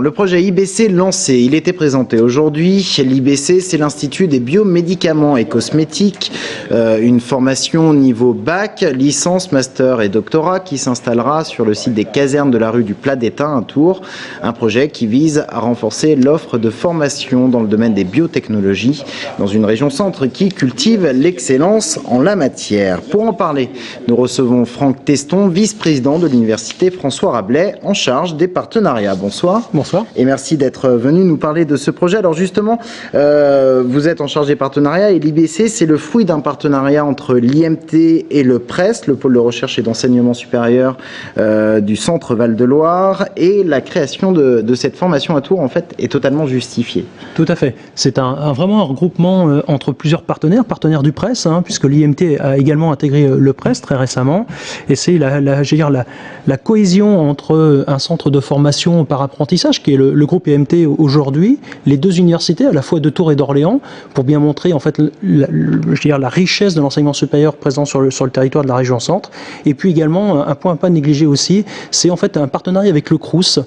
le projet IBC lancé, il était présenté aujourd'hui. L'IBC, c'est l'Institut des biomédicaments et cosmétiques, une formation niveau bac, licence, master et doctorat qui s'installera sur le site des casernes de la rue du Plat d'Étain à Tours. Un projet qui vise à renforcer l'offre de formation dans le domaine des biotechnologies dans une région centre qui cultive l'excellence en la matière. Pour en parler, nous recevons Franck Teston, vice-président de l'Université François Rabelais, en charge des partenariats. Bonsoir. Bonsoir. Et merci d'être venu nous parler de ce projet. Alors justement, vous êtes en charge des partenariats et l'IBC, c'est le fruit d'un partenariat entre l'IMT et le PRES, le pôle de recherche et d'enseignement supérieur du Centre Val-de-Loire, et la création de cette formation à Tours, en fait, est totalement justifiée. Tout à fait. C'est vraiment un regroupement entre plusieurs partenaires du PRES, puisque l'IMT a également intégré le PRES très récemment, et c'est la cohésion entre un centre de formation par apprentissage, qui est le groupe IMT aujourd'hui, les deux universités, à la fois de Tours et d'Orléans, pour bien montrer en fait la richesse de l'enseignement supérieur présent sur le territoire de la région centre. Et puis également, un point à pas négliger aussi, c'est en fait un partenariat avec le Crous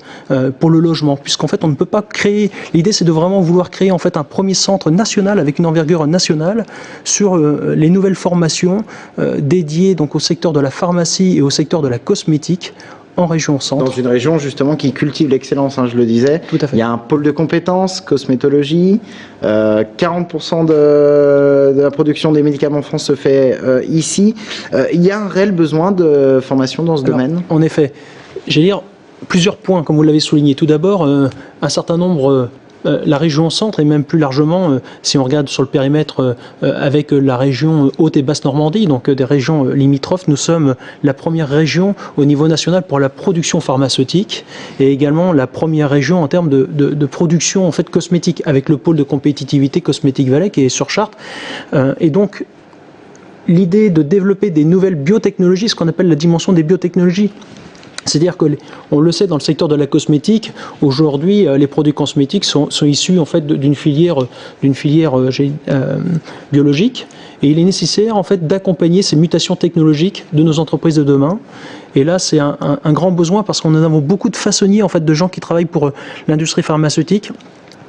pour le logement, puisqu'en fait on ne peut pas créer, l'idée c'est de vraiment vouloir créer en fait un premier centre national avec une envergure nationale sur les nouvelles formations dédiées donc au secteur de la pharmacie et au secteur de la cosmétique en région centre. Dans une région justement qui cultive l'excellence, je le disais. Tout à fait. Il y a un pôle de compétences, cosmétologie, 40% de la production des médicaments en France se fait ici. Il y a un réel besoin de formation dans ce domaine. En effet, j'allais dire plusieurs points, comme vous l'avez souligné. Tout d'abord, un certain nombre... la région centre et même plus largement, si on regarde sur le périmètre avec la région Haute et Basse-Normandie, donc des régions limitrophes, nous sommes la première région au niveau national pour la production pharmaceutique et également la première région en termes de production en fait cosmétique avec le pôle de compétitivité Cosmétique Valais qui est sur Chartres. Et donc l'idée de développer des nouvelles biotechnologies, ce qu'on appelle la dimension des biotechnologies. C'est-à-dire que, on le sait, dans le secteur de la cosmétique, aujourd'hui, les produits cosmétiques sont issus en fait d'une filière biologique, et il est nécessaire en fait d'accompagner ces mutations technologiques de nos entreprises de demain. Et là, c'est un grand besoin parce qu'on en a beaucoup de façonniers en fait de gens qui travaillent pour l'industrie pharmaceutique.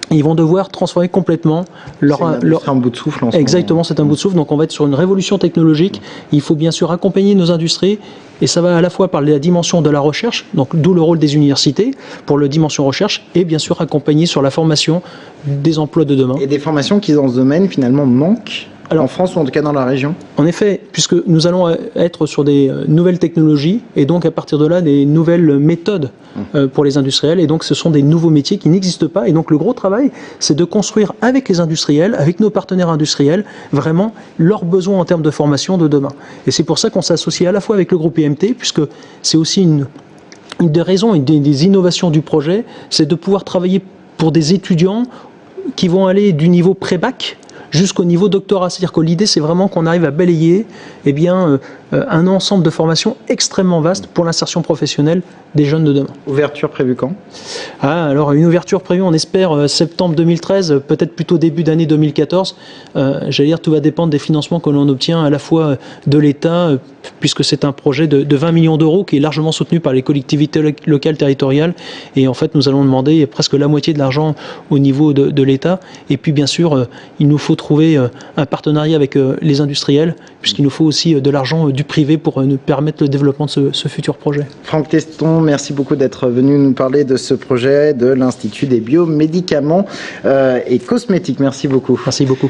Ils vont devoir transformer complètement leur un bout de souffle en ce Exactement, c'est un bout de souffle. Donc on va être sur une révolution technologique. Il faut bien sûr accompagner nos industries et ça va à la fois par la dimension de la recherche, donc d'où le rôle des universités pour la dimension recherche et bien sûr accompagner sur la formation des emplois de demain. Et des formations qui dans ce domaine finalement manquent. Alors, en France ou en tout cas dans la région? En effet, puisque nous allons être sur des nouvelles technologies et donc à partir de là des nouvelles méthodes pour les industriels et donc ce sont des nouveaux métiers qui n'existent pas et donc le gros travail c'est de construire avec les industriels, avec nos partenaires industriels vraiment leurs besoins en termes de formation de demain. Et c'est pour ça qu'on s'associe à la fois avec le groupe IMT puisque c'est aussi une des raisons, une des innovations du projet, c'est de pouvoir travailler pour des étudiants qui vont aller du niveau pré-bac jusqu'au niveau doctorat. C'est-à-dire que l'idée, c'est vraiment qu'on arrive à balayer un ensemble de formations extrêmement vaste pour l'insertion professionnelle des jeunes de demain. Ouverture prévue quand? Alors, une ouverture prévue, on espère, septembre 2013, peut-être plutôt début d'année 2014. J'allais dire, tout va dépendre des financements que l'on obtient à la fois de l'État, puisque c'est un projet de 20 millions d'euros qui est largement soutenu par les collectivités locales territoriales. Et en fait, nous allons demander presque la moitié de l'argent au niveau de l'État. Et puis, bien sûr, il nous faut trouver un partenariat avec les industriels, puisqu'il nous faut aussi de l'argent du privé pour nous permettre le développement de ce futur projet. Franck Teston, merci beaucoup d'être venu nous parler de ce projet de l'Institut des biomédicaments et cosmétiques. Merci beaucoup. Merci beaucoup.